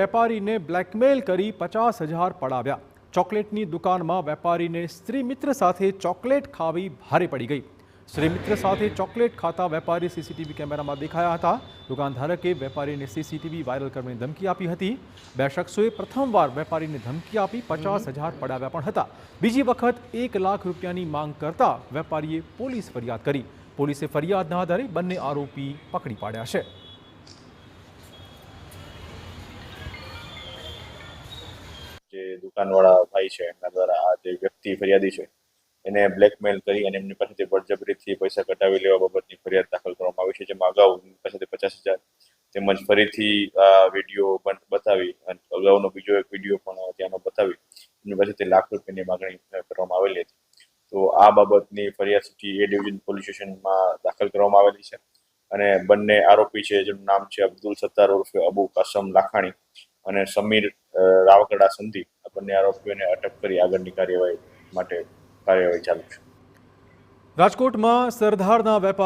વેપારીને બ્લેકમેલ કરી 50,000 પડાવ્યા। ચોકલેટની દુકાનમાં વેપારીને સ્ત્રી મિત્ર સાથે ચોકલેટ ખાવી ભારે પડી ગઈ। સ્ત્રી મિત્ર સાથે ચોકલેટ ખાતા વેપારી સીસીટીવી કેમેરામાં દેખાયા હતા। દુકાનધારકે વેપારીને સીસીટીવી વાયરલ કરવાની ધમકી આપી હતી। બે શખ્સોએ પ્રથમવાર વેપારીને ધમકી આપી 50,000 પડાવ્યા પણ હતા। બીજી વખત 1 લાખ રૂપિયાની માંગ કરતા વેપારીએ પોલીસ ફરિયાદ કરી। પોલીસે ફરિયાદના આધારે બંને આરોપી પકડી પાડ્યા છે। જે દુકાનવાળા ભાઈ છે એમના દ્વારા આ જે વ્યક્તિ ફરિયાદી છે એને બ્લેકમેલ કરી અને એમની પાસેથી બળજબરીથી પૈસા કઢાવી લેવા બાબતની ફરિયાદ દાખલ કરવામાં આવી છે, જેમાં અગાઉ એમની પાસેથી 50,000 તેમજ ફરીથી આ વિડીયો પણ બતાવી અને અગાઉનો બીજો એક વિડીયો પણ ત્યાંનો બતાવી એમની પાસેથી લાખ રૂપિયાની માગણી કરવામાં આવેલી હતી। તો આ બાબતની ફરિયાદ સિટી એ ડિવિઝન પોલીસ સ્ટેશનમાં દાખલ કરવામાં આવેલી છે અને બંને આરોપી છે જેનું નામ છે અબ્દુલ સત્તાર ઉર્ફે અબુ કાસમ લાખાણી અને સમીર રાવકડા સંધી, આ બંને આરોપીઓને અટક કરી આગળની કાર્યવાહી ચાલુ છે। રાજકોટમાં સરદારના વેપાર